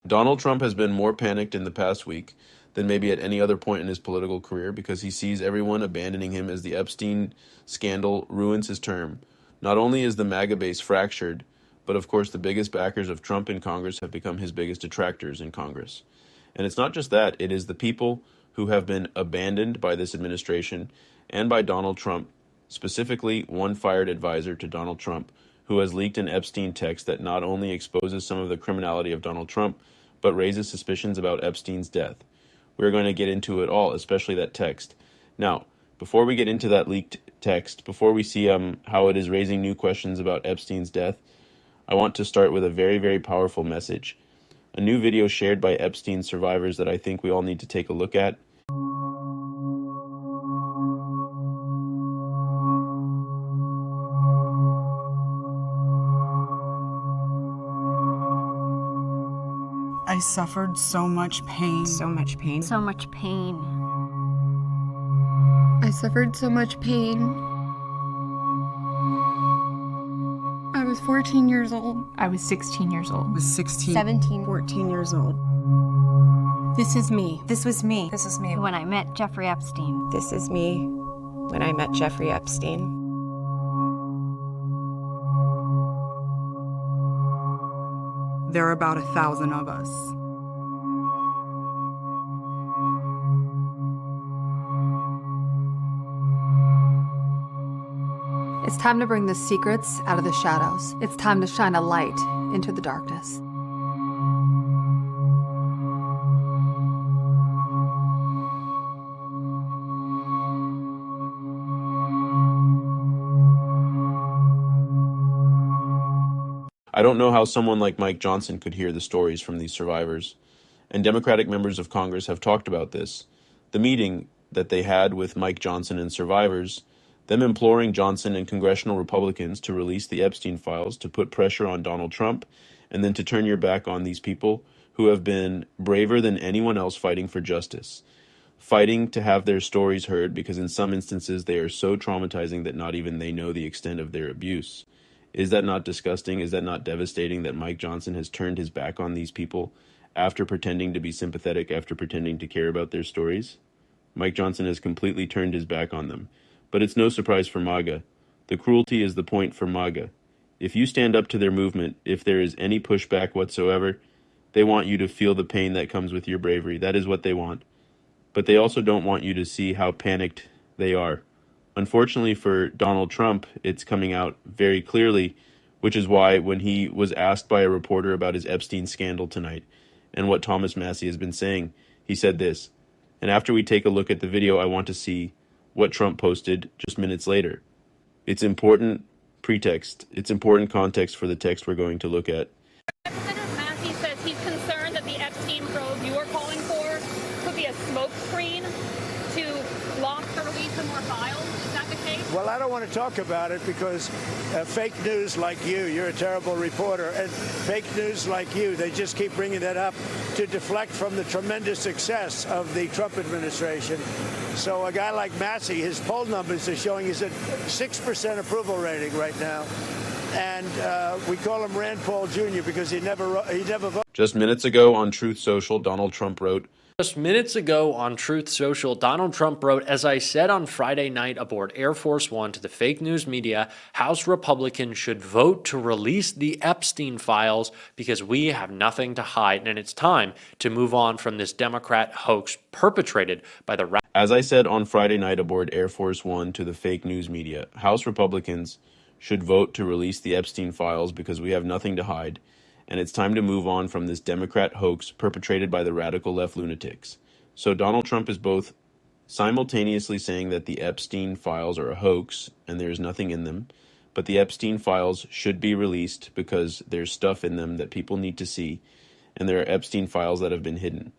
Donald Trump has been more panicked in the past week than maybe at any other point in his political career because he sees everyone abandoning him as the Epstein scandal ruins his term. Not only is the MAGA base fractured, but of course the biggest backers of Trump in Congress have become his biggest detractors in Congress. And it's not just that, it is the people who have been abandoned by this administration and by Donald Trump, specifically one fired advisor to Donald Trump, who has leaked an Epstein text that not only exposes some of the criminality of Donald Trump, but raises suspicions about Epstein's death. We're going to get into it all, especially that text. Now, before we get into that leaked text, before we see how it is raising new questions about Epstein's death, I want to start with a very, very powerful message. A new video shared by Epstein survivors that I think we all need to take a look at. I suffered so much pain. So much pain. So much pain. I suffered so much pain. I was 14 years old. I was 16 years old. I was 16. 17. 14 years old. This is me. This was me. This is me. When I met Jeffrey Epstein. This is me when I met Jeffrey Epstein. There are about 1,000 of us. It's time to bring the secrets out of the shadows. It's time to shine a light into the darkness. I don't know how someone like Mike Johnson could hear the stories from these survivors. And Democratic members of Congress have talked about this. The meeting that they had with Mike Johnson and survivors, them imploring Johnson and congressional Republicans to release the Epstein files, to put pressure on Donald Trump, and then to turn your back on these people who have been braver than anyone else fighting for justice, fighting to have their stories heard because in some instances they are so traumatizing that not even they know the extent of their abuse. Is that not disgusting? Is that not devastating that Mike Johnson has turned his back on these people after pretending to be sympathetic, after pretending to care about their stories? Mike Johnson has completely turned his back on them. But it's no surprise for MAGA. The cruelty is the point for MAGA. If you stand up to their movement, if there is any pushback whatsoever, they want you to feel the pain that comes with your bravery. That is what they want. But they also don't want you to see how panicked they are. Unfortunately for Donald Trump, it's coming out very clearly, which is why when he was asked by a reporter about his Epstein scandal tonight and what Thomas Massie has been saying, he said this, and after we take a look at the video, I want to see what Trump posted just minutes later. It's important pretext, it's important context for the text we're going to look at. Representative Massie says he's concerned that the Epstein probe you are calling for could be a smokescreen to block the release of more files. Is that the case? Well, I don't want to talk about it because fake news like you're a terrible reporter, and fake news like you, they just keep bringing that up to deflect from the tremendous success of the Trump administration. So a guy like Massie, his poll numbers are showing he's at 6% approval rating right now. And we call him Rand Paul Jr. because he never voted. Just minutes ago on Truth Social, Donald Trump wrote, Just minutes ago on Truth Social, Donald Trump wrote, as I said on Friday night aboard Air Force One to the fake news media, House Republicans should vote to release the Epstein files because we have nothing to hide, and it's time to move on from this Democrat hoax perpetrated by the... As I said on Friday night aboard Air Force One to the fake news media, House Republicans should vote to release the Epstein files because we have nothing to hide, and it's time to move on from this Democrat hoax perpetrated by the radical left lunatics. So Donald Trump is both simultaneously saying that the Epstein files are a hoax and there's nothing in them, but the Epstein files should be released because there's stuff in them that people need to see, and there are Epstein files that have been hidden.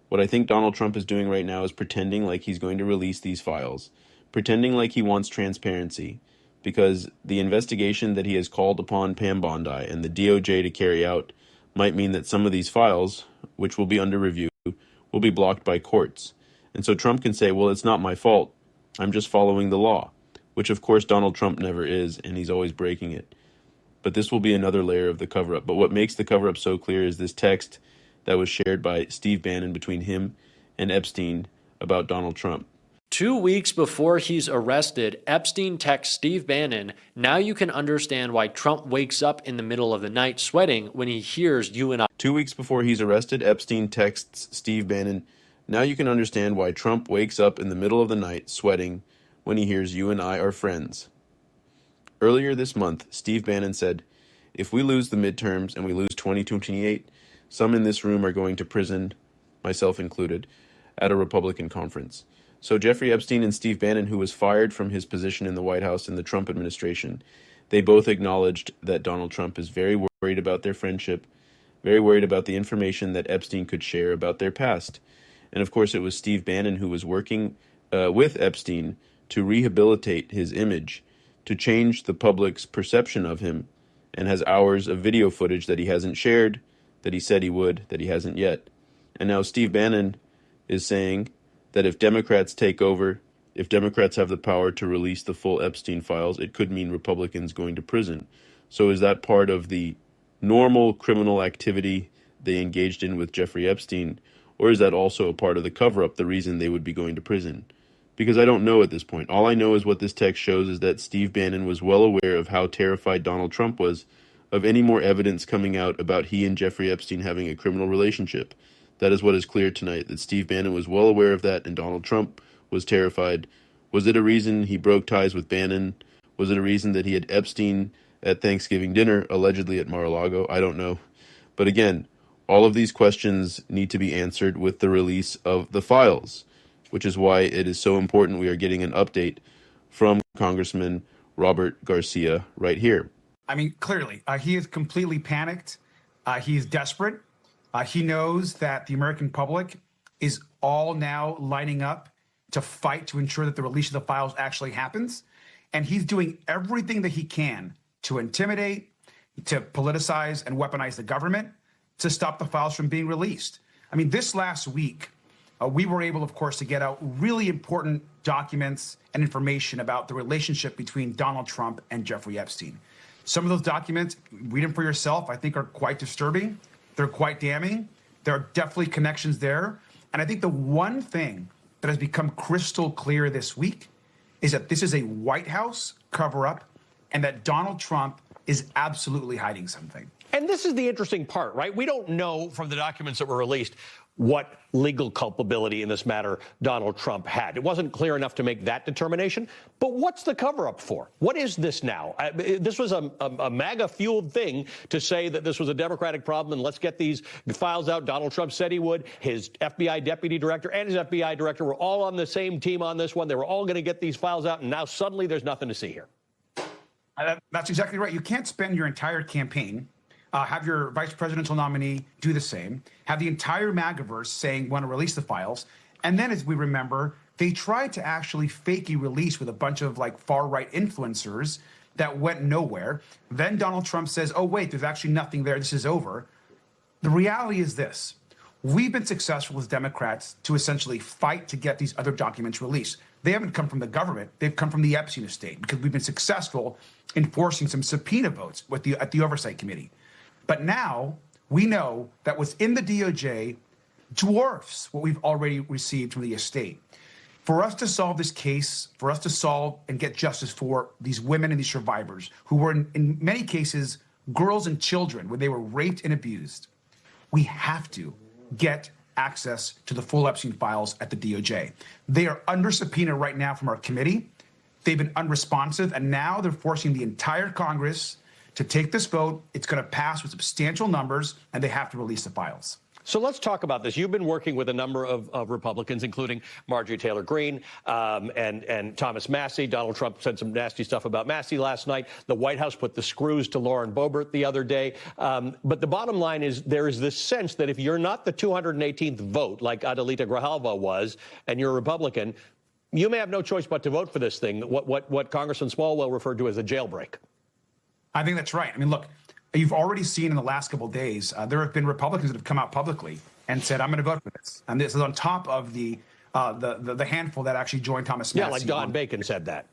What I think Donald Trump is doing right now is pretending like he's going to release these files, pretending like he wants transparency, because the investigation that he has called upon Pam Bondi and the DOJ to carry out might mean that some of these files, which will be under review, will be blocked by courts. And so Trump can say, well, it's not my fault. I'm just following the law, which of course Donald Trump never is, and he's always breaking it. But this will be another layer of the cover-up. But what makes the cover-up so clear is this text that was shared by Steve Bannon between him and Epstein about Donald Trump. 2 weeks before he's arrested, Epstein texts Steve Bannon, "Now you can understand why Trump wakes up in the middle of the night sweating when he hears you and I." 2 weeks before he's arrested, Epstein texts Steve Bannon, "Now you can understand why Trump wakes up in the middle of the night sweating when he hears you and I are friends." Earlier this month, Steve Bannon said, "If we lose the midterms and we lose 2028, some in this room are going to prison, myself included, at a Republican conference." So Jeffrey Epstein and Steve Bannon, who was fired from his position in the White House in the Trump administration, they both acknowledged that Donald Trump is very worried about their friendship, very worried about the information that Epstein could share about their past. And of course, it was Steve Bannon who was working with Epstein to rehabilitate his image, to change the public's perception of him, and has hours of video footage that he hasn't shared, that he said he would, that he hasn't yet. And now Steve Bannon is saying that if Democrats take over, if Democrats have the power to release the full Epstein files, it could mean Republicans going to prison. So is that part of the normal criminal activity they engaged in with Jeffrey Epstein, or is that also a part of the cover-up, the reason they would be going to prison? Because I don't know at this point. All I know is what this text shows is that Steve Bannon was well aware of how terrified Donald Trump was of any more evidence coming out about he and Jeffrey Epstein having a criminal relationship. That is what is clear tonight, that Steve Bannon was well aware of that and Donald Trump was terrified. Was it a reason he broke ties with Bannon? Was it a reason that he had Epstein at Thanksgiving dinner, allegedly at Mar-a-Lago? I don't know. But again, all of these questions need to be answered with the release of the files, which is why it is so important we are getting an update from Congressman Robert Garcia right here. I mean, clearly, he is completely panicked. He is desperate. He knows that the American public is all now lining up to fight to ensure that the release of the files actually happens. And he's doing everything that he can to intimidate, to politicize and weaponize the government, to stop the files from being released. I mean, this last week, we were able, of course, to get out really important documents and information about the relationship between Donald Trump and Jeffrey Epstein. Some of those documents, read them for yourself, I think are quite disturbing. They're quite damning. There are definitely connections there. And I think the one thing that has become crystal clear this week is that this is a White House cover-up and that Donald Trump is absolutely hiding something. And this is the interesting part, right? We don't know from the documents that were released what legal culpability in this matter Donald Trump had. It wasn't clear enough to make that determination. But what's the cover-up for? What is this now? This was a MAGA-fueled thing to say that this was a Democratic problem and let's get these files out. Donald Trump said he would. His FBI deputy director and his FBI director were all on the same team on this one. They were all going to get these files out, and now suddenly there's nothing to see here. That's exactly right. You can't spend your entire campaign have your vice presidential nominee do the same, have the entire MAGAverse saying want to release the files, and then, as we remember, they tried to actually fake a release with a bunch of like far-right influencers that went nowhere. Then Donald Trump says, oh, wait, there's actually nothing there. This is over. The reality is this. We've been successful as Democrats to essentially fight to get these other documents released. They haven't come from the government. They've come from the Epstein estate because we've been successful in forcing some subpoena votes at the Oversight Committee. But now we know that what's in the DOJ dwarfs what we've already received from the estate. For us to solve this case, for us to solve and get justice for these women and these survivors who were in many cases girls and children when they were raped and abused, we have to get access to the full Epstein files at the DOJ. They are under subpoena right now from our committee. They've been unresponsive, and now they're forcing the entire Congress to take this vote. It's going to pass with substantial numbers, and they have to release the files. So let's talk about this. You've been working with a number of Republicans, including Marjorie Taylor Greene and Thomas Massie. Donald Trump said some nasty stuff about Massie last night. The White House put the screws to Lauren Boebert the other day. But the bottom line is there is this sense that if you're not the 218th vote, like Adelita Grijalva was, and you're a Republican, you may have no choice but to vote for this thing, what Congressman Swalwell referred to as a jailbreak. I think that's right. I mean, look, you've already seen in the last couple of days, there have been Republicans that have come out publicly and said, I'm going to vote for this. And this is on top of the handful that actually joined Thomas Massie. Yeah, like Don Bacon said that.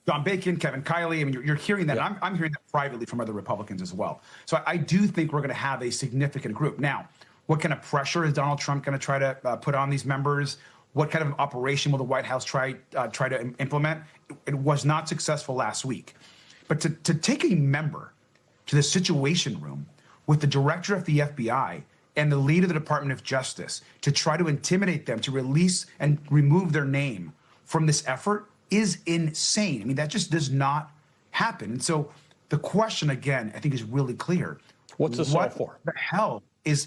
Don Bacon, Kevin Kiley. I mean, you're hearing that. Yeah. I'm hearing that privately from other Republicans as well. So I do think we're going to have a significant group. Now, What kind of pressure is Donald Trump going to try to put on these members? What kind of operation will the White House try to implement? It was not successful last week. But to take a member to the Situation Room with the director of the FBI and the lead of the Department of Justice to try to intimidate them to release and remove their name from this effort is insane. I mean, that just does not happen. And so the question, again, I think is really clear. What's this all for? What the hell is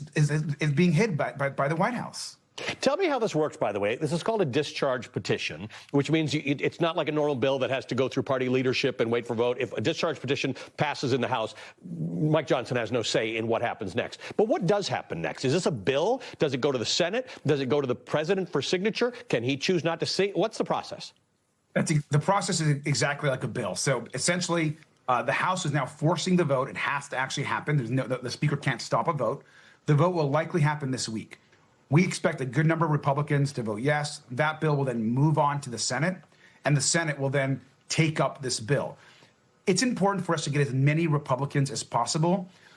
being hid by the White House? Tell me how this works, by the way. This is called a discharge petition, which means it's not like a normal bill that has to go through party leadership and wait for vote. If a discharge petition passes in the House, Mike Johnson has no say in what happens next. But what does happen next? Is this a bill? Does it go to the Senate? Does it go to the president for signature? Can he choose not to say? What's the process? The process is exactly like a bill. So essentially, the House is now forcing the vote. It has to actually happen. The Speaker can't stop a vote. The vote will likely happen this week. We expect a good number of Republicans to vote yes. That bill will then move on to the Senate, and the Senate will then take up this bill. It's important for us to get as many Republicans as possible